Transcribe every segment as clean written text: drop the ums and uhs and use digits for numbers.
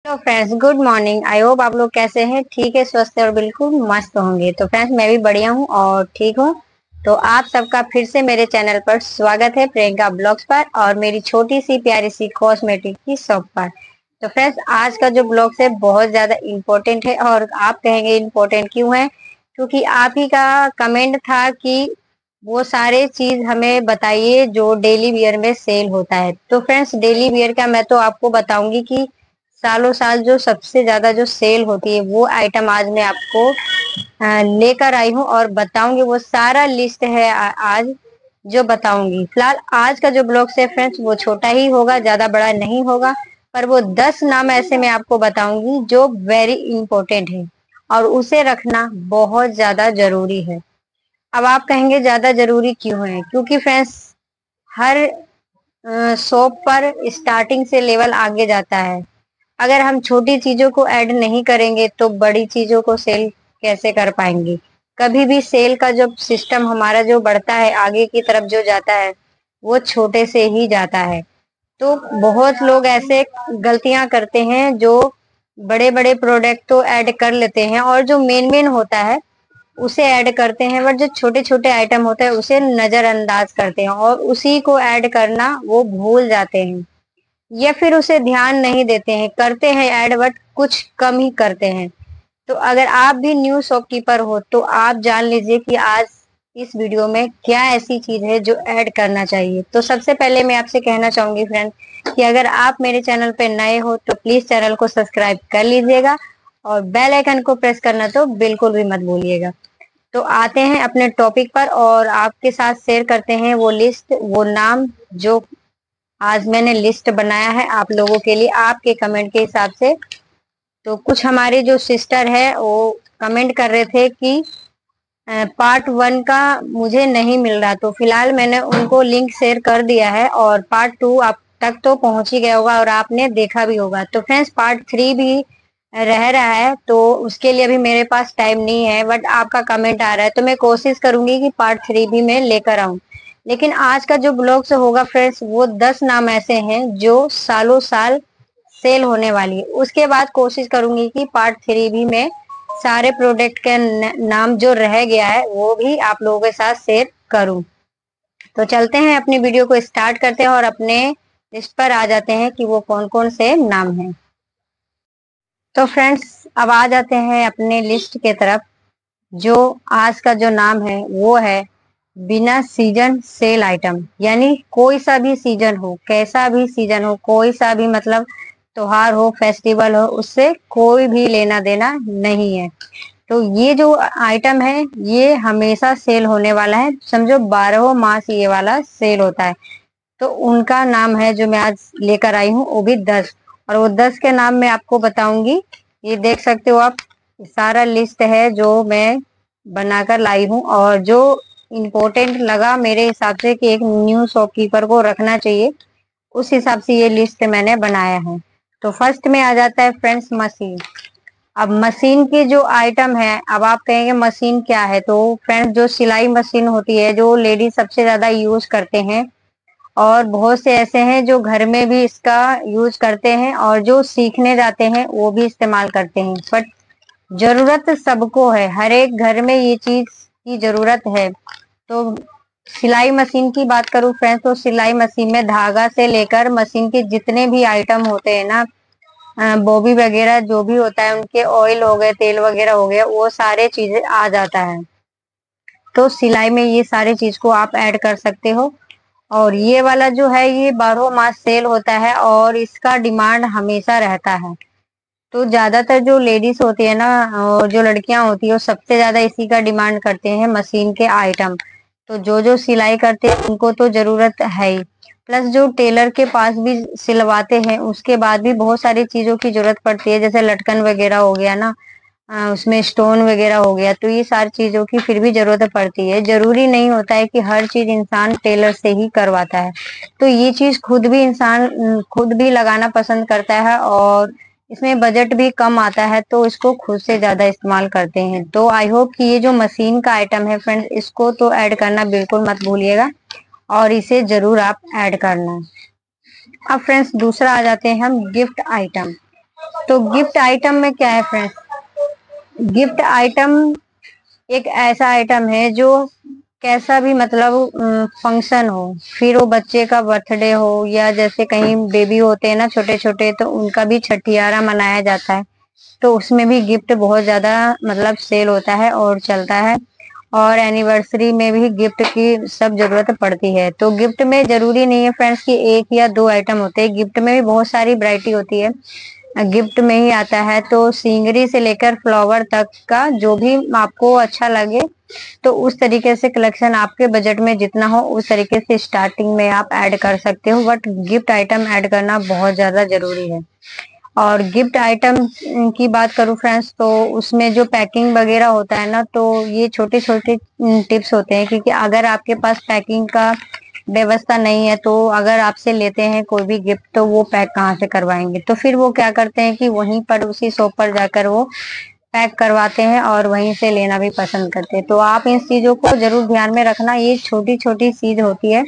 तो friends good morning. I hope आप लोग कैसे हैं, ठीक है, स्वस्थ और बिल्कुल मस्त होंगे। तो फ्रेंड्स मैं भी बढ़िया हूँ और ठीक हूँ। तो आप सबका फिर से मेरे चैनल पर स्वागत है, प्रियंका ब्लॉग्स पर और मेरी छोटी सी प्यारी सी कॉस्मेटिक की शॉप पर। तो फ्रेंड्स आज का जो ब्लॉग है बहुत ज्यादा इम्पोर्टेंट है और आप कहेंगे इम्पोर्टेंट क्यों है, क्योंकि आप ही का कमेंट था कि वो सारे चीज हमें बताइए जो डेली वियर में सेल होता है। तो फ्रेंड्स डेली वियर का मैं तो आपको बताऊंगी कि सालों साल जो सबसे ज्यादा जो सेल होती है वो आइटम आज मैं आपको लेकर आई हूँ और बताऊंगी। वो सारा लिस्ट है आज जो बताऊंगी। फिलहाल आज का जो ब्लॉग है फ्रेंड्स वो छोटा ही होगा, ज्यादा बड़ा नहीं होगा, पर वो 10 नाम ऐसे मैं आपको बताऊंगी जो वेरी इंपॉर्टेंट है और उसे रखना बहुत ज्यादा जरूरी है। अब आप कहेंगे ज्यादा जरूरी क्यों है, क्योंकि फ्रेंड्स हर शॉप पर स्टार्टिंग से लेवल आगे जाता है। अगर हम छोटी चीजों को ऐड नहीं करेंगे तो बड़ी चीजों को सेल कैसे कर पाएंगे। कभी भी सेल का जो सिस्टम हमारा जो बढ़ता है आगे की तरफ जो जाता है वो छोटे से ही जाता है। तो बहुत लोग ऐसे गलतियां करते हैं जो बड़े बड़े प्रोडक्ट तो ऐड कर लेते हैं और जो मेन मेन होता है उसे ऐड करते हैं, बट जो छोटे छोटे आइटम होते हैं उसे नजरअंदाज करते हैं और उसी को ऐड करना वो भूल जाते हैं या फिर उसे ध्यान नहीं देते हैं। करते हैं ऐड बट कुछ कम ही करते हैं। तो अगर आप भी न्यू शॉपकीपर हो तो आप जान लीजिए कि आज इस वीडियो में क्या ऐसी चीज है जो ऐड करना चाहिए। तो सबसे पहले मैं आपसे कहना चाहूंगी फ्रेंड कि अगर आप मेरे चैनल पे नए हो तो प्लीज चैनल को सब्सक्राइब कर लीजिएगा और बेल आइकन को प्रेस करना तो बिल्कुल भी मत भूलिएगा। तो आते हैं अपने टॉपिक पर और आपके साथ शेयर करते हैं वो लिस्ट, वो नाम जो आज मैंने लिस्ट बनाया है आप लोगों के लिए आपके कमेंट के हिसाब से। तो कुछ हमारे जो सिस्टर है वो कमेंट कर रहे थे कि पार्ट 1 का मुझे नहीं मिल रहा, तो फिलहाल मैंने उनको लिंक शेयर कर दिया है और पार्ट 2 आप तक तो पहुंच ही गया होगा और आपने देखा भी होगा। तो फ्रेंड्स पार्ट 3 भी रह रहा है, तो उसके लिए अभी मेरे पास टाइम नहीं है, बट आपका कमेंट आ रहा है तो मैं कोशिश करूंगी कि पार्ट 3 भी मैं लेकर आऊं। लेकिन आज का जो ब्लॉग से होगा फ्रेंड्स वो 10 नाम ऐसे हैं जो सालों साल सेल होने वाली है। उसके बाद कोशिश करूंगी कि पार्ट 3 भी मैं सारे प्रोडक्ट के नाम जो रह गया है वो भी आप लोगों के साथ शेयर करूं। तो चलते हैं अपनी वीडियो को स्टार्ट करते हैं और अपने लिस्ट पर आ जाते हैं कि वो कौन कौन से नाम हैं। तो फ्रेंड्स अब आ जाते हैं अपने लिस्ट के तरफ। जो आज का जो नाम है वो है बिना सीजन सेल आइटम, यानी कोई सा भी सीजन हो, कैसा भी सीजन हो, कोई सा भी मतलब त्योहार हो, फेस्टिवल हो, उससे कोई भी लेना देना नहीं है। तो ये जो आइटम है ये हमेशा सेल होने वाला है, समझो 12 मास ये वाला सेल होता है। तो उनका नाम है जो मैं आज लेकर आई हूँ वो भी 10, और वो 10 के नाम मैं आपको बताऊंगी। ये देख सकते हो आप, सारा लिस्ट है जो मैं बनाकर लाई हूँ और जो इम्पोर्टेंट लगा मेरे हिसाब से कि एक न्यू शॉपकीपर को रखना चाहिए, उस हिसाब से ये लिस्ट मैंने बनाया है। तो फर्स्ट में आ जाता है फ्रेंड्स मशीन। अब मशीन की जो आइटम है, अब आप कहेंगे मशीन क्या है, तो फ्रेंड्स जो सिलाई मशीन होती है जो लेडीज सबसे ज्यादा यूज करते हैं और बहुत से ऐसे हैं जो घर में भी इसका यूज करते हैं और जो सीखने जाते हैं वो भी इस्तेमाल करते हैं। बट जरूरत सबको है, हर एक घर में ये चीज की जरूरत है। तो सिलाई मशीन की बात करूं फ्रेंड्स तो सिलाई मशीन में धागा से लेकर मशीन के जितने भी आइटम होते हैं ना, बॉबी वगैरह जो भी होता है, उनके ऑयल हो गए, तेल वगैरह हो गया, वो सारे चीजें आ जाता है। तो सिलाई में ये सारे चीज को आप ऐड कर सकते हो। और ये वाला जो है ये 12 मास सेल होता है और इसका डिमांड हमेशा रहता है। तो ज्यादातर जो लेडीज होती है ना और जो लड़कियां होती है वो सबसे ज्यादा इसी का डिमांड करते हैं, मशीन के आइटम। तो जो जो सिलाई करते हैं उनको तो जरूरत है ही, प्लस जो टेलर के पास भी सिलवाते हैं उसके बाद भी बहुत सारी चीजों की जरूरत पड़ती है, जैसे लटकन वगैरह हो गया ना, उसमें स्टोन वगैरह हो गया, तो ये सारी चीजों की फिर भी जरूरत पड़ती है। जरूरी नहीं होता है कि हर चीज इंसान टेलर से ही करवाता है। तो ये चीज खुद भी इंसान खुद भी लगाना पसंद करता है और इसमें बजट भी कम आता है तो इसको खुद से ज्यादा इस्तेमाल करते हैं। तो आई होप कि ये जो मशीन का आइटम है फ्रेंड्स इसको तो ऐड करना बिल्कुल मत भूलिएगा और इसे जरूर आप ऐड करना। अब फ्रेंड्स दूसरा आ जाते हैं हम गिफ्ट आइटम। तो गिफ्ट आइटम में क्या है फ्रेंड्स, गिफ्ट आइटम एक ऐसा आइटम है जो कैसा भी मतलब फंक्शन हो, फिर वो बच्चे का बर्थडे हो या जैसे कहीं बेबी होते हैं ना छोटे छोटे, तो उनका भी छठियारा मनाया जाता है, तो उसमें भी गिफ्ट बहुत ज्यादा मतलब सेल होता है और चलता है। और एनिवर्सरी में भी गिफ्ट की सब जरूरत पड़ती है। तो गिफ्ट में जरूरी नहीं है फ्रेंड्स कि एक या दो आइटम होते हैं, गिफ्ट में भी बहुत सारी वैरायटी होती है। गिफ्ट में ही आता है तो सीनरी से लेकर फ्लावर तक का जो भी आपको अच्छा लगे, तो उस तरीके से कलेक्शन आपके बजट में जितना हो उस तरीके से स्टार्टिंग में आप ऐड कर सकते हो, बट गिफ्ट आइटम ऐड करना बहुत ज्यादा जरूरी है। और गिफ्ट आइटम की बात करूं फ्रेंड्स, तो उसमें जो पैकिंग वगैरह होता है ना, तो ये छोटे छोटे टिप्स होते हैं, क्योंकि अगर आपके पास पैकिंग का व्यवस्था नहीं है तो अगर आपसे लेते हैं कोई भी गिफ्ट तो वो पैक कहाँ से करवाएंगे, तो फिर वो क्या करते हैं कि वहीं पर उसी शॉप पर जाकर वो पैक करवाते हैं और वहीं से लेना भी पसंद करते हैं। तो आप इन चीजों को जरूर ध्यान में रखना, ये छोटी छोटी चीज होती है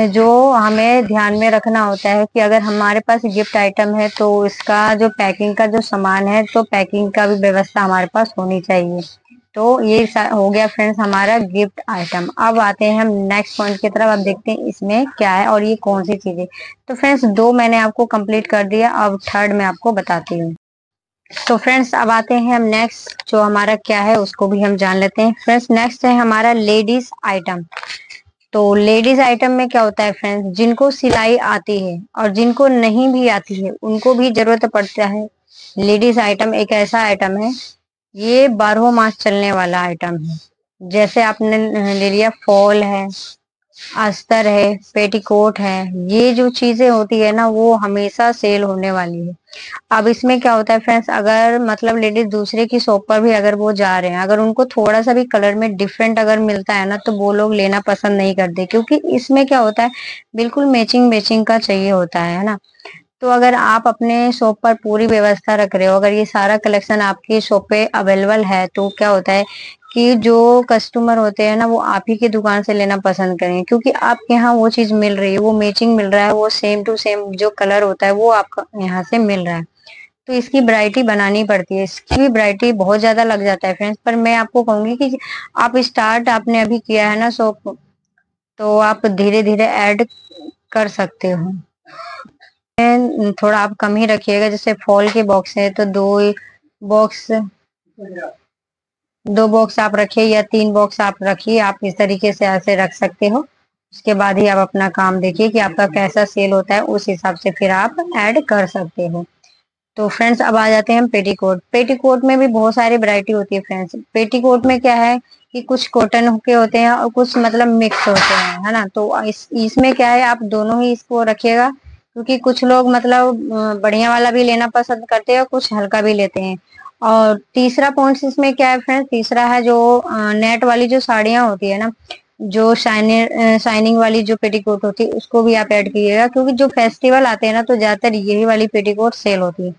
जो हमें ध्यान में रखना होता है कि अगर हमारे पास गिफ्ट आइटम है तो इसका जो पैकिंग का जो सामान है तो पैकिंग का भी व्यवस्था हमारे पास होनी चाहिए। तो ये हो गया फ्रेंड्स हमारा गिफ्ट आइटम। अब आते हैं हम नेक्स्ट पॉइंट की तरफ। अब देखते हैं इसमें क्या है और ये कौन सी चीज है। तो फ्रेंड्स दो मैंने आपको कंप्लीट कर दिया, अब थर्ड मैं आपको बताती हूँ। तो फ्रेंड्स अब आते हैं हम नेक्स्ट, जो हमारा क्या है उसको भी हम जान लेते हैं। फ्रेंड्स नेक्स्ट है हमारा लेडीज आइटम। तो लेडीज आइटम में क्या होता है फ्रेंड्स, जिनको सिलाई आती है और जिनको नहीं भी आती है उनको भी जरूरत पड़ता है। लेडीज आइटम एक ऐसा आइटम है, ये 12 मास चलने वाला आइटम है। जैसे आपने ले लिया फॉल है, अस्तर है, पेटीकोट है, ये जो चीजें होती है ना वो हमेशा सेल होने वाली है। अब इसमें क्या होता है फ्रेंड्स, अगर मतलब लेडीज दूसरे की शॉप पर भी अगर वो जा रहे हैं, अगर उनको थोड़ा सा भी कलर में डिफरेंट अगर मिलता है ना तो वो लोग लेना पसंद नहीं करते, क्योंकि इसमें क्या होता है बिल्कुल मैचिंग मैचिंग का चाहिए होता है ना। तो अगर आप अपने शॉप पर पूरी व्यवस्था रख रहे हो, अगर ये सारा कलेक्शन आपकी शॉप पे अवेलेबल है, तो क्या होता है कि जो कस्टमर होते हैं ना वो आप ही की दुकान से लेना पसंद करेंगे, क्योंकि आपके यहाँ वो चीज मिल रही है, वो मैचिंग मिल रहा है, वो सेम टू सेम जो कलर होता है वो आपका यहाँ से मिल रहा है। तो इसकी वैरायटी बनानी पड़ती है, इसकी भी वैरायटी बहुत ज्यादा लग जाता है फ्रेंड्स। पर मैं आपको कहूंगी कि आप स्टार्ट आपने अभी किया है ना शॉप, तो आप धीरे धीरे ऐड कर सकते हो। थोड़ा आप कम ही रखिएगा। जैसे फॉल के बॉक्स है तो बॉक्स दो बॉक्स आप रखिए या 3 बॉक्स आप रखिए, आप इस तरीके से ऐसे रख सकते हो। उसके बाद ही आप अपना काम देखिए कि आपका कैसा सेल होता है, उस हिसाब से फिर आप ऐड कर सकते हो। तो फ्रेंड्स अब आ जाते हैं हम पेटीकोट। पेटीकोट में भी बहुत सारी वैरायटी होती है फ्रेंड्स। पेटीकोट में क्या है कि कुछ कॉटन के होते हैं और कुछ मतलब मिक्स होते हैं, है ना। तो इसमें क्या है, आप दोनों ही इसको रखिएगा, क्योंकि कुछ लोग मतलब बढ़िया वाला भी लेना पसंद करते हैं और कुछ हल्का भी लेते हैं। और तीसरा पॉइंट इसमें क्या है फ्रेंड्स, तीसरा है जो नेट वाली जो साड़ियाँ होती है ना, जो शाइनिंग वाली जो पेटीकोट होती है उसको भी आप ऐड कीजिएगा, क्योंकि जो फेस्टिवल आते हैं ना तो ज्यादातर यही वाली पेटीकोट सेल होती है।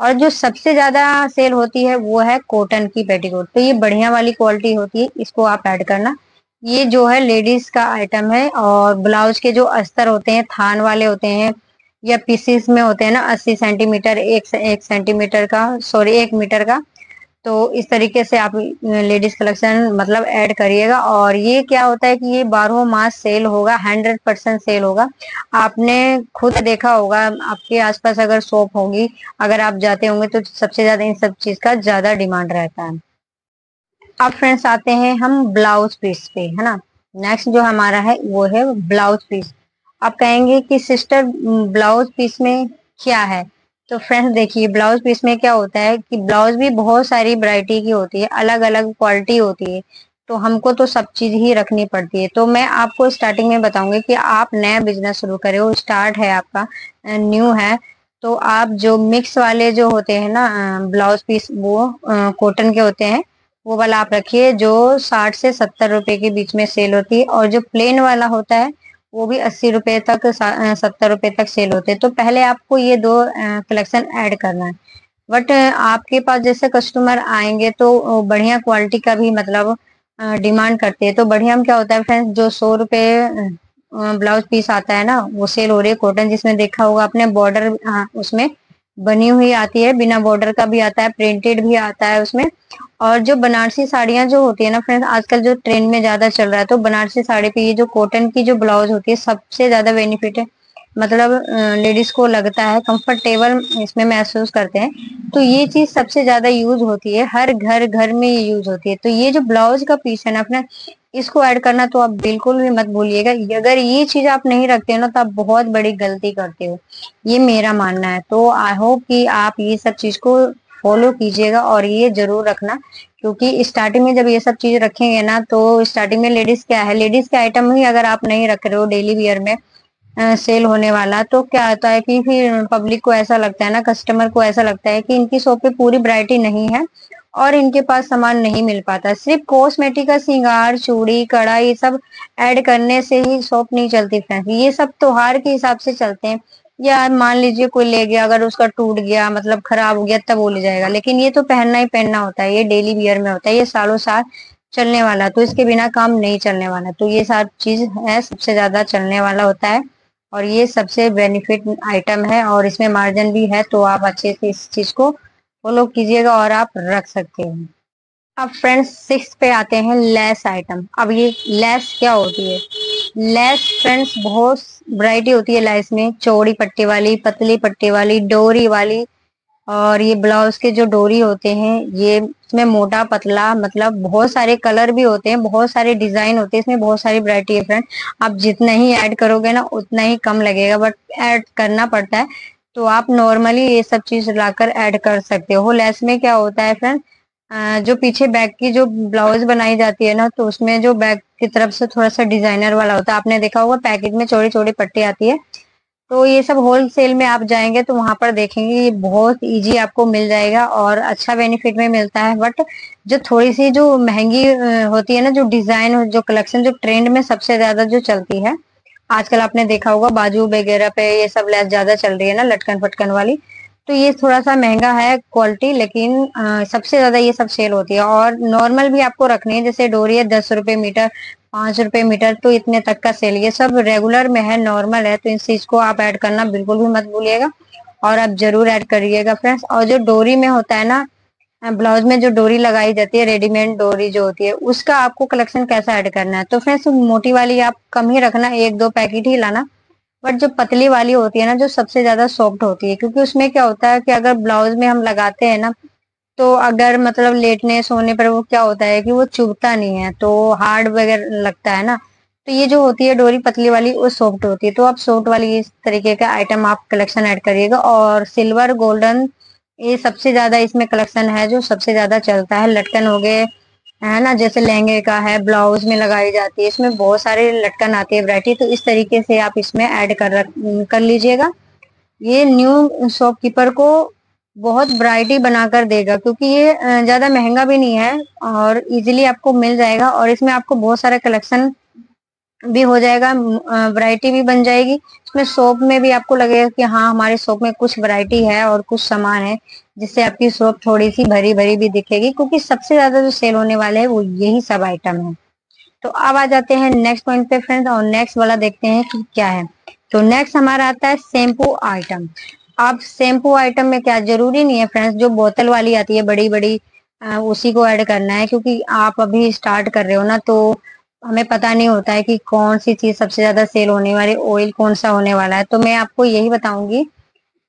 और जो सबसे ज्यादा सेल होती है वो है कॉटन की पेटीकोट, तो ये बढ़िया वाली क्वालिटी होती है, इसको आप ऐड करना। ये जो है लेडीज का आइटम है। और ब्लाउज के जो अस्तर होते हैं थान वाले होते हैं या पीसीस में होते हैं ना, 80 सेंटीमीटर, 1 सेंटीमीटर का, सॉरी 1 मीटर का, तो इस तरीके से आप लेडीज कलेक्शन मतलब ऐड करिएगा। और ये क्या होता है कि ये 12 मास सेल होगा, 100% सेल होगा। आपने खुद देखा होगा, आपके आसपास अगर शॉप होगी, अगर आप जाते होंगे तो सबसे ज्यादा इन सब चीज का ज्यादा डिमांड रहता है। अब फ्रेंड्स आते हैं हम ब्लाउज पीस पे, है ना। नेक्स्ट जो हमारा है वो है ब्लाउज पीस। आप कहेंगे कि सिस्टर ब्लाउज पीस में क्या है। तो फ्रेंड्स देखिए, ब्लाउज पीस में क्या होता है कि ब्लाउज भी बहुत सारी वैरायटी की होती है, अलग अलग क्वालिटी होती है, तो हमको तो सब चीज ही रखनी पड़ती है। तो मैं आपको स्टार्टिंग में बताऊंगी कि आप नया बिजनेस शुरू करे हो, स्टार्ट है आपका, न्यू है, तो आप जो मिक्स वाले जो होते हैं ना ब्लाउज पीस, वो कॉटन के होते हैं, वो वाला आप रखिए, जो 60 से 70 रुपए के बीच में सेल होती है। और जो प्लेन वाला होता है वो भी 80 रुपए तक, 70 रुपए तक सेल होते हैं। तो पहले आपको ये दो कलेक्शन ऐड करना है। बट आपके पास जैसे कस्टमर आएंगे तो बढ़िया क्वालिटी का भी मतलब डिमांड करते हैं। तो बढ़िया में क्या होता है फ्रेंड्स, जो 100 रुपए ब्लाउज पीस आता है ना वो सेल हो रही है कॉटन, जिसमें देखा होगा आपने बॉर्डर उसमें बनी हुई आती है, बिना बॉर्डर का भी आता है, प्रिंटेड भी आता है उसमें। और जो बनारसी साड़ियां जो होती है ना फ्रेंड्स, आजकल जो ट्रेंड में ज्यादा चल रहा है, तो बनारसी साड़ी पे ये जो कॉटन की जो ब्लाउज होती है सबसे ज्यादा बेनिफिट है। मतलब लेडीज को लगता है कंफर्टेबल इसमें महसूस करते हैं, तो ये चीज सबसे ज्यादा यूज होती है, हर घर घर में ये यूज होती है। तो ये जो ब्लाउज का पीस है ना अपना, इसको ऐड करना तो आप बिल्कुल भी मत भूलिएगा। अगर ये चीज आप नहीं रखते हो ना तो आप बहुत बड़ी गलती करते हो, ये मेरा मानना है। तो आई होप कि आप ये सब चीज को फॉलो कीजिएगा और ये जरूर रखना, क्योंकि स्टार्टिंग में जब ये सब चीज रखेंगे ना, तो स्टार्टिंग में लेडीज क्या है, लेडीज के आइटम ही अगर आप नहीं रख रहे हो डेली वियर में सेल होने वाला, तो क्या होता है कि फिर पब्लिक को ऐसा लगता है ना, कस्टमर को ऐसा लगता है कि इनकी शॉप पे पूरी वैरायटी नहीं है और इनके पास सामान नहीं मिल पाता। सिर्फ कॉस्मेटिक का श्रृंगार, चूड़ी, कड़ा, ये सब ऐड करने से ही शॉप नहीं चलती फ्रेंड्स। ये सब त्योहार के हिसाब से चलते हैं, या मान लीजिए कोई ले गया, अगर उसका टूट गया मतलब खराब हो गया तब वो ले जाएगा, लेकिन ये तो पहनना ही पहनना होता है, ये डेली वियर में होता है, ये सालों साल चलने वाला, तो इसके बिना काम नहीं चलने वाला। तो ये सब चीज है सबसे ज्यादा चलने वाला होता है और ये सबसे बेनिफिट आइटम है और इसमें मार्जिन भी है, तो आप अच्छे से इस चीज को फॉलो कीजिएगा और आप रख सकते हैं। अब फ्रेंड्स 6 पे आते हैं, लेस आइटम। अब ये लेस क्या होती है? लेस फ्रेंड्स बहुत वैरायटी होती है लेस में, चौड़ी पट्टी वाली, पतली पट्टी वाली, डोरी वाली। और ये ब्लाउज के जो डोरी होते हैं, ये इसमें मोटा पतला, मतलब बहुत सारे कलर भी होते हैं, बहुत सारे डिजाइन होते हैं, इसमें बहुत सारी वैरायटी है फ्रेंड। आप जितना ही ऐड करोगे ना उतना ही कम लगेगा, बट ऐड करना पड़ता है। तो आप नॉर्मली ये सब चीज लाकर ऐड कर सकते हो। लेस में क्या होता है फ्रेंड, जो पीछे बैक की जो ब्लाउज बनाई जाती है ना, तो उसमें जो बैक की तरफ से थोड़ा सा डिजाइनर वाला होता है, आपने देखा होगा पैकेट में चौड़ी चौड़ी पट्टी आती है। तो ये सब होलसेल में आप जाएंगे तो वहां पर देखेंगे ये बहुत इजी आपको मिल जाएगा और अच्छा बेनिफिट में मिलता है। बट जो थोड़ी सी जो महंगी होती है ना, जो डिजाइन, जो कलेक्शन, जो ट्रेंड में सबसे ज्यादा जो चलती है आजकल, आपने देखा होगा बाजू वगैरह पे ये सब लेस ज्यादा चल रही है ना, लटकन फटकन वाली। तो ये थोड़ा सा महंगा है क्वालिटी, लेकिन सबसे ज्यादा ये सब सेल होती है। और नॉर्मल भी आपको रखनी है, जैसे डोरी है 10 रुपए मीटर, 5 रुपए मीटर, तो इतने तक का सेल, ये सब रेगुलर में है, नॉर्मल है। तो इस चीज को आप ऐड करना बिल्कुल भी मत भूलिएगा और आप जरूर ऐड करिएगा फ्रेंड्स। और जो डोरी में होता है ना, ब्लाउज में जो डोरी लगाई जाती है, रेडीमेड डोरी जो होती है, उसका आपको कलेक्शन कैसा ऐड करना है, तो फ्रेंड्स मोटी वाली आप कम ही रखना, 1-2 पैकेट ही लाना। बट जो पतली वाली होती है ना, जो सबसे ज्यादा सॉफ्ट होती है, क्योंकि उसमें क्या होता है कि अगर ब्लाउज में हम लगाते हैं ना, तो अगर मतलब लेटने सोने पर वो क्या होता है कि वो चुभता नहीं है, तो हार्ड वगैरह लगता है ना। तो ये जो होती है डोरी पतली वाली, वो सॉफ्ट होती है। तो आप सॉफ्ट वाली इस तरीके का आइटम आप कलेक्शन ऐड करिएगा। और सिल्वर, गोल्डन, ये सबसे ज्यादा इसमें कलेक्शन है, जो सबसे ज्यादा चलता है। लटकन हो गए, है ना, जैसे लहंगे का है, ब्लाउज में लगाई जाती है, इसमें बहुत सारे लटकन आती है वैरायटी, तो इस तरीके से आप इसमें ऐड कर लीजिएगा। ये न्यू शॉपकीपर को बहुत वैरायटी बनाकर देगा, क्योंकि ये ज्यादा महंगा भी नहीं है और इजीली आपको मिल जाएगा। और इसमें आपको बहुत सारा कलेक्शन भी हो जाएगा, वैरायटी भी बन जाएगी। इसमें शॉप में भी आपको लगेगा कि हाँ हमारे शॉप में कुछ वैरायटी है और कुछ सामान है, जिससे आपकी शॉप थोड़ी सी भरी भरी भी दिखेगी, क्योंकि सबसे ज्यादा जो सेल होने वाले हैं वो यही सब आइटम है। तो अब आ जाते हैं नेक्स्ट पॉइंट पे फ्रेंड्स, और नेक्स्ट वाला देखते हैं कि क्या है। तो नेक्स्ट हमारा आता है शैम्पू आइटम। अब शैम्पू आइटम में क्या, जरूरी नहीं है फ्रेंड्स जो बोतल वाली आती है बड़ी बड़ी, उसी को ऐड करना है, क्योंकि आप अभी स्टार्ट कर रहे हो ना, तो हमें पता नहीं होता है कि कौन सी चीज सबसे ज्यादा सेल होने वाली, ऑयल कौन सा होने वाला है। तो मैं आपको यही बताऊंगी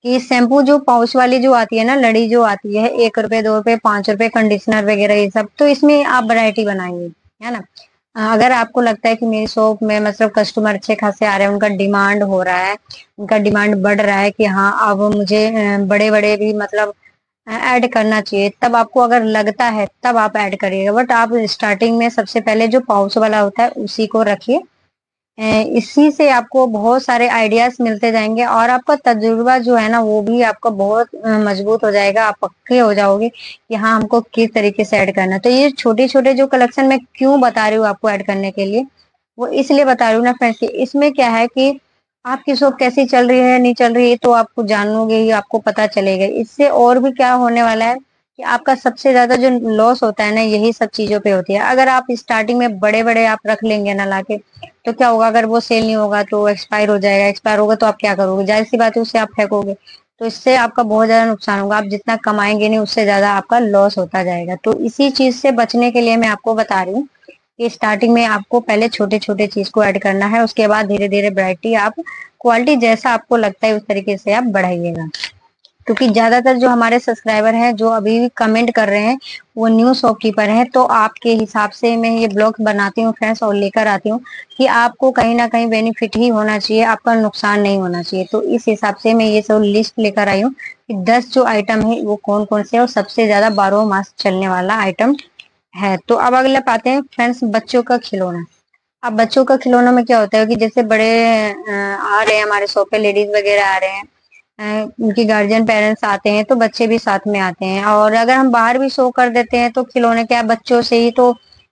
कि शैम्पू जो पाउच वाली जो आती है ना, लड़ी जो आती है, 1 रुपए, 2 रुपए, 5 रुपए, कंडीशनर वगैरह ये सब, तो इसमें आप वैरायटी बनाइए, है ना। अगर आपको लगता है कि मेरी शॉप में मतलब कस्टमर अच्छे खासे आ रहे हैं, उनका डिमांड हो रहा है, उनका डिमांड बढ़ रहा है कि हाँ अब मुझे बड़े बड़े भी मतलब ऐड करना चाहिए, तब आपको अगर लगता है तब आप ऐड करिएगा। बट आप स्टार्टिंग में सबसे पहले जो पाउच वाला होता है उसी को रखिए। इसी से आपको बहुत सारे आइडियाज मिलते जाएंगे और आपका तजुर्बा जो है ना वो भी आपका बहुत मजबूत हो जाएगा, आप पक्के हो जाओगे कि हाँ हमको किस तरीके से ऐड करना है। तो ये छोटे छोटे जो कलेक्शन मैं क्यों बता रही हूँ आपको ऐड करने के लिए, वो इसलिए बता रही हूँ ना फ्रेंड्स, इसमें क्या है कि आपकी शॉप कैसी चल रही है नहीं चल रही है तो आपको जानोगे ही, आपको पता चलेगा। इससे और भी क्या होने वाला है कि आपका सबसे ज्यादा जो लॉस होता है ना, यही सब चीजों पे होती है। अगर आप स्टार्टिंग में बड़े बड़े आप रख लेंगे ना लाके, तो क्या होगा, अगर वो सेल नहीं होगा तो एक्सपायर हो जाएगा, एक्सपायर होगा तो आप क्या करोगे, जाहिर सी बात है उसे आप फेंकोगे। तो इससे आपका बहुत ज्यादा नुकसान होगा। आप जितना कमाएंगे नहीं उससे ज्यादा आपका लॉस होता जाएगा। तो इसी चीज से बचने के लिए मैं आपको बता रही हूँ कि स्टार्टिंग में आपको पहले छोटे छोटे चीज को ऐड करना है, उसके बाद धीरे धीरे वैरायटी आप क्वालिटी जैसा आपको लगता है उस तरीके से आप बढ़ाइएगा। क्योंकि ज्यादातर जो हमारे सब्सक्राइबर हैं जो अभी भी कमेंट कर रहे हैं वो न्यू शॉपकीपर हैं, तो आपके हिसाब से मैं ये ब्लॉग बनाती हूँ फ्रेंड्स और लेकर आती हूँ कि आपको कहीं ना कहीं बेनिफिट ही होना चाहिए, आपका नुकसान नहीं होना चाहिए। तो इस हिसाब से मैं ये सब लिस्ट लेकर आई हूँ कि 10 जो आइटम है वो कौन कौन से है और सबसे ज्यादा 12 मास चलने वाला आइटम है। तो अब अगला पाते हैं फ्रेंड्स बच्चों का खिलौना। अब बच्चों का खिलौनों में क्या होता है कि जैसे बड़े आ रहे हैं हमारे शॉप पे, लेडीज वगैरह आ रहे हैं, उनके गार्जियन पेरेंट्स आते हैं तो बच्चे भी साथ में आते हैं। और अगर हम बाहर भी शो कर देते हैं तो खिलौने क्या बच्चों से ही तो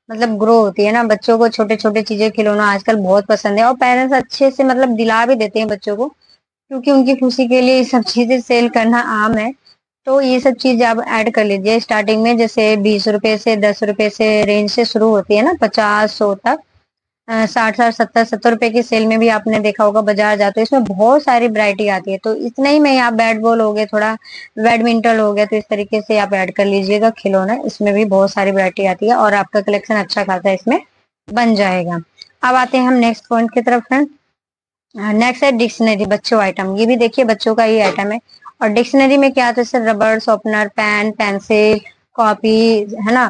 मतलब ग्रो होती है ना। बच्चों को छोटे छोटे चीजें खिलौना आजकल बहुत पसंद है और पेरेंट्स अच्छे से मतलब दिला भी देते हैं बच्चों को, क्योंकि उनकी खुशी के लिए ये सब चीजें सेल करना आम है। तो ये सब चीज आप ऐड कर लीजिए स्टार्टिंग में, जैसे 20 रुपए से 10 रुपए से रेंज से शुरू होती है ना, 50 100 तक। 60 60 70 70 रुपए की सेल में भी आपने देखा होगा बाजार जाते हो, इसमें बहुत सारी वैरायटी आती है। तो इतना ही में आप बैट बॉल हो गए, थोड़ा बैडमिंटन हो गया, तो इस तरीके से आप ऐड कर लीजिएगा खिलौना। इसमें भी बहुत सारी वैरायटी आती है और आपका कलेक्शन अच्छा खासा इसमें बन जाएगा। अब आते हैं हम नेक्स्ट पॉइंट की तरफ फ्रेंड। नेक्स्ट है डिक्शनरी, बच्चों आइटम। ये भी देखिए बच्चों का ही आइटम है। और डिक्शनरी में क्या आता है, जैसे रबड़, शॉर्पनर, पेन, पेंसिल, कॉपी, है ना।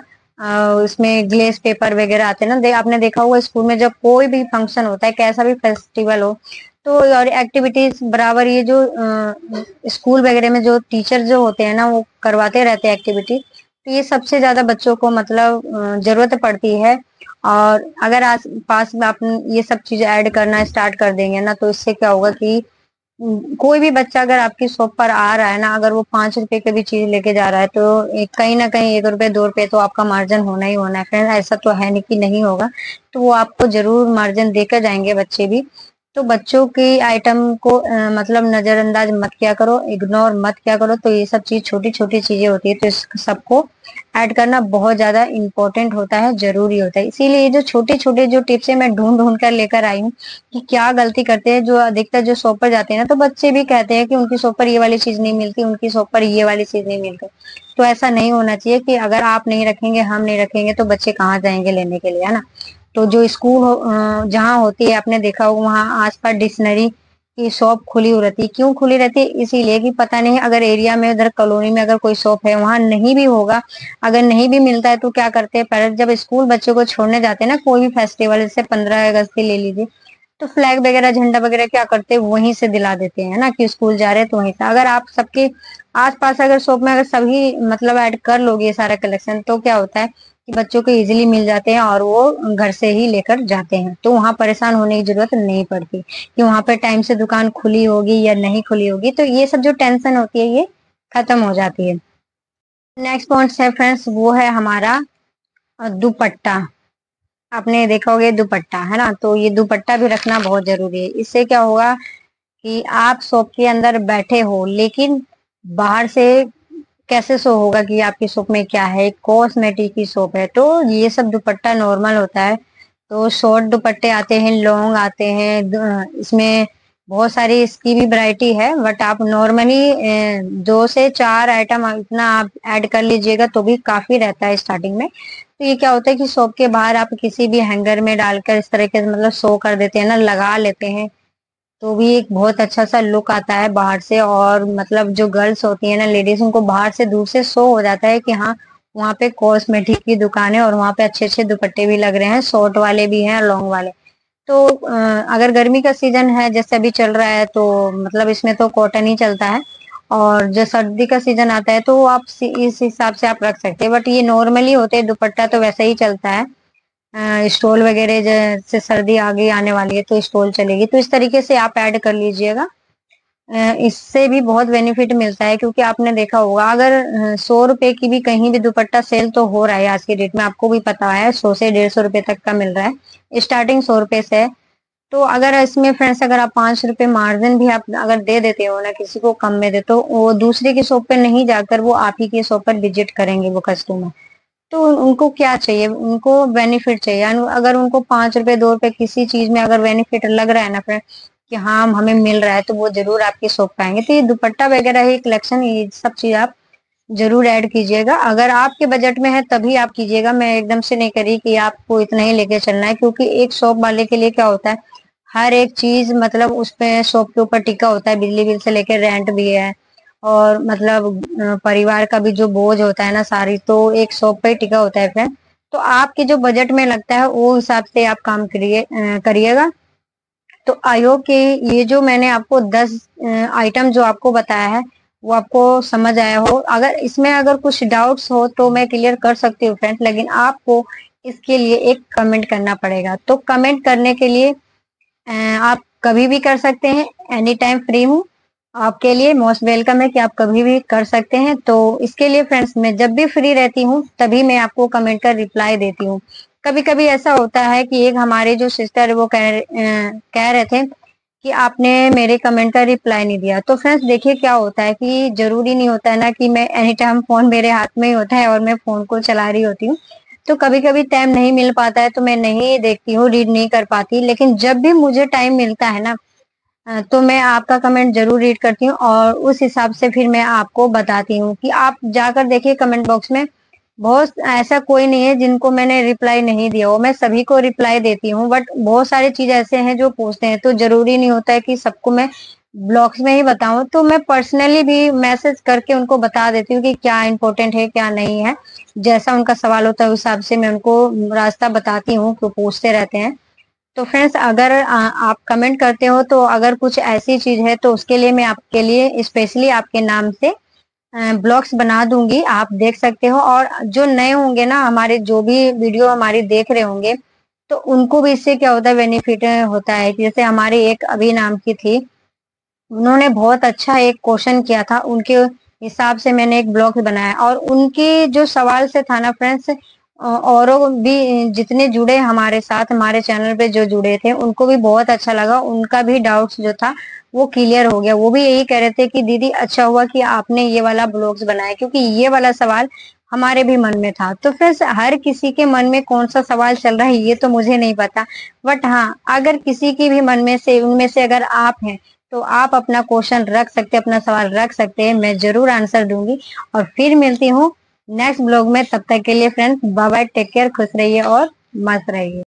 उसमें ग्लेस पेपर वगैरह आते हैं ना। आपने देखा होगा स्कूल में जब कोई भी फंक्शन होता है, कैसा भी फेस्टिवल हो, तो और एक्टिविटीज बराबर ये जो स्कूल वगैरह में जो टीचर जो होते हैं ना वो करवाते रहते हैं एक्टिविटी। तो ये सबसे ज्यादा बच्चों को मतलब जरूरत पड़ती है। और अगर आस पास में आप ये सब चीजें ऐड करना स्टार्ट कर देंगे ना, तो इससे क्या होगा कि कोई भी बच्चा अगर आपकी शॉप पर आ रहा है ना, अगर वो 5 रुपए की भी चीज लेके जा रहा है तो कहीं ना कहीं 1 रुपए 2 रुपए तो आपका मार्जिन होना ही होना है फ्रेंड। ऐसा तो है नहीं कि नहीं होगा, तो वो आपको जरूर मार्जिन देकर जाएंगे बच्चे भी। तो बच्चों की आइटम को मतलब नजरअंदाज मत किया करो, इग्नोर मत किया करो। तो ये सब चीज छोटी छोटी चीजें होती है, तो इस सबको ऐड करना बहुत ज्यादा इंपॉर्टेंट होता है, जरूरी होता है। इसीलिए ये जो छोटे छोटे जो टिप्स है मैं ढूंढ ढूंढ कर लेकर आई हूँ कि क्या गलती करते हैं जो अधिकतर जो शॉप पर जाते हैं ना, तो बच्चे भी कहते हैं कि उनकी शॉप पर ये वाली चीज नहीं मिलती, उनकी शॉप पर ये वाली चीज नहीं मिलती। तो ऐसा नहीं होना चाहिए कि अगर आप नहीं रखेंगे हम नहीं रखेंगे तो बच्चे कहाँ जाएंगे लेने के लिए, है ना। तो जो स्कूल जहाँ होती है आपने देखा होगा वहाँ आसपास डिक्शनरी की शॉप खुली हो रहती है। क्यों खुली रहती है, इसीलिए कि पता नहीं अगर एरिया में उधर कॉलोनी में अगर कोई शॉप है वहां नहीं भी होगा, अगर नहीं भी मिलता है तो क्या करते हैं पेरेंट्स जब स्कूल बच्चों को छोड़ने जाते हैं ना, कोई भी फेस्टिवल जैसे 15 अगस्त ही ले लीजिए, तो फ्लैग वगैरह झंडा वगैरह क्या करते हैं वहीं से दिला देते हैं ना, कि स्कूल जा रहे हैं तो वहीं से। अगर आप सबके आसपास अगर शॉप में अगर सभी मतलब ऐड कर लोगे ये सारा कलेक्शन, तो क्या होता है कि बच्चों को इजीली मिल जाते हैं और वो घर से ही लेकर जाते हैं। तो वहां परेशान होने की जरूरत नहीं पड़ती कि वहां पर टाइम से दुकान खुली होगी या नहीं खुली होगी। तो ये सब जो टेंशन होती है ये खत्म हो जाती है। नेक्स्ट पॉइंट है फ्रेंड्स, वो है हमारा दुपट्टा। आपने देखा होगा ये दुपट्टा है ना, तो ये दुपट्टा भी रखना बहुत जरूरी है। इससे क्या होगा कि आप शॉप के अंदर बैठे हो लेकिन बाहर से कैसे शो होगा कि आपकी शॉप में क्या है, कॉस्मेटिक की शॉप है। तो ये सब दुपट्टा नॉर्मल होता है। तो शॉर्ट दुपट्टे आते हैं, लॉन्ग आते हैं, इसमें बहुत सारी इसकी भी वैरायटी है। बट आप नॉर्मली 2 से 4 आइटम इतना आप ऐड कर लीजिएगा तो भी काफी रहता है स्टार्टिंग में। तो ये क्या होता है कि शॉप के बाहर आप किसी भी हैंगर में डालकर इस तरीके से मतलब शो कर देते हैं ना, लगा लेते हैं, तो भी एक बहुत अच्छा सा लुक आता है बाहर से। और मतलब जो गर्ल्स होती है ना, लेडीज, उनको बाहर से दूर से शो हो जाता है कि हाँ वहाँ पे कॉस्मेटिक की दुकान है और वहाँ पे अच्छे अच्छे दुपट्टे भी लग रहे हैं, शॉर्ट वाले भी हैं लॉन्ग वाले। तो अगर गर्मी का सीजन है जैसे अभी चल रहा है तो मतलब इसमें तो कॉटन ही चलता है। और जो सर्दी का सीजन आता है तो आप इस हिसाब से आप रख सकते हैं। बट ये नॉर्मली होते हैं दुपट्टा तो वैसे ही चलता है। स्टॉल वगैरह जैसे सर्दी आगे आने वाली है तो स्टॉल चलेगी, तो इस तरीके से आप ऐड कर लीजिएगा। इससे भी बहुत बेनिफिट मिलता है, क्योंकि आपने देखा होगा अगर 100 रुपए की भी कहीं भी दुपट्टा सेल तो हो रहा है आज के डेट में, आपको भी पता है 100 से 150 रुपए तक का मिल रहा है, स्टार्टिंग 100 रुपए से है। तो अगर इसमें फ्रेंड्स अगर आप 5 रुपए मार्जिन भी आप अगर दे देते हो ना किसी को कम में दे, तो वो दूसरे की शॉप पे नहीं जाकर वो आप ही की शॉप पर विजिट करेंगे वो कस्टमर। तो उनको क्या चाहिए, उनको बेनिफिट चाहिए। अगर उनको 5 रुपए 2 रुपए किसी चीज में अगर बेनिफिट लग रहा है ना फ्रेंड, कि हाँ हमें मिल रहा है, तो वो जरूर आपकी शॉप पे आएंगे। तो ये दुपट्टा वगैरह ही कलेक्शन, ये सब चीज आप जरूर ऐड कीजिएगा। अगर आपके बजट में है तभी आप कीजिएगा, मैं एकदम से नहीं करी कि आपको इतना ही लेके चलना है, क्योंकि एक शॉप वाले के लिए क्या होता है, हर एक चीज मतलब उस पे शॉप के ऊपर टिका होता है, बिजली बिल से लेकर रेंट भी है, और मतलब परिवार का भी जो बोझ होता है ना सारी, तो एक शॉप पे ही टिका होता है फ्रेंड। तो आपके जो बजट में लगता है वो हिसाब से आप काम करिएगा। तो आई होप कि ये जो मैंने आपको 10 आइटम जो आपको बताया है वो आपको समझ आया हो। अगर इसमें अगर कुछ डाउट्स हो तो मैं क्लियर कर सकती हूँ फ्रेंड्स, लेकिन आपको इसके लिए एक कमेंट करना पड़ेगा। तो कमेंट करने के लिए आप कभी भी कर सकते हैं, एनी टाइम फ्री हूँ आपके लिए, मोस्ट वेलकम है कि आप कभी भी कर सकते हैं। तो इसके लिए फ्रेंड्स मैं जब भी फ्री रहती हूँ तभी मैं आपको कमेंट का रिप्लाई देती हूँ। कभी कभी ऐसा होता है कि एक हमारे जो सिस्टर है वो कह रहे थे कि आपने मेरे कमेंट का रिप्लाई नहीं दिया। तो फ्रेंड्स देखिए क्या होता है कि जरूरी नहीं होता है ना कि मैं एनी टाइम फोन मेरे हाथ में ही होता है और मैं फोन को चला रही होती हूँ। तो कभी कभी टाइम नहीं मिल पाता है तो मैं नहीं देखती हूँ, रीड नहीं कर पाती, लेकिन जब भी मुझे टाइम मिलता है ना तो मैं आपका कमेंट जरूर रीड करती हूँ, और उस हिसाब से फिर मैं आपको बताती हूँ कि आप जाकर देखिए कमेंट बॉक्स में। बहुत ऐसा कोई नहीं है जिनको मैंने रिप्लाई नहीं दिया हो, मैं सभी को रिप्लाई देती हूँ। बट बहुत सारी चीज ऐसे हैं जो पूछते हैं, तो जरूरी नहीं होता है कि सबको मैं ब्लॉग्स में ही बताऊं। तो मैं पर्सनली भी मैसेज करके उनको बता देती हूँ कि क्या इंपॉर्टेंट है क्या नहीं है। जैसा उनका सवाल होता है उस हिसाब से मैं उनको रास्ता बताती हूँ, क्यों पूछते रहते हैं। तो फ्रेंड्स अगर आप कमेंट करते हो तो अगर कुछ ऐसी चीज है तो उसके लिए मैं आपके लिए स्पेशली आपके नाम से ब्लॉग्स बना दूंगी, आप देख सकते हो। और जो नए होंगे ना, हमारे जो भी वीडियो हमारी देख रहे होंगे, तो उनको भी इससे क्या होता है, बेनिफिट होता है। जैसे हमारे एक अभी नाम की थी, उन्होंने बहुत अच्छा एक क्वेश्चन किया था, उनके हिसाब से मैंने एक ब्लॉग बनाया, और उनके जो सवाल से था ना फ्रेंड्स, औरों भी जितने जुड़े हमारे साथ हमारे चैनल पे जो जुड़े थे उनको भी बहुत अच्छा लगा, उनका भी डाउट्स जो था वो क्लियर हो गया। वो भी यही कह रहे थे कि दीदी अच्छा हुआ कि आपने ये वाला ब्लॉग्स बनाया, क्योंकि ये वाला सवाल हमारे भी मन में था। तो फिर हर किसी के मन में कौन सा सवाल चल रहा है ये तो मुझे नहीं पता, बट हाँ अगर किसी की भी मन में से उनमें से अगर आप हैं तो आप अपना क्वेश्चन रख सकते हैं, अपना सवाल रख सकते हैं, मैं जरूर आंसर दूंगी। और फिर मिलती हूँ नेक्स्ट ब्लॉग में, तब तक के लिए friends bye bye, take care, खुश रहिए और मस्त रहिए।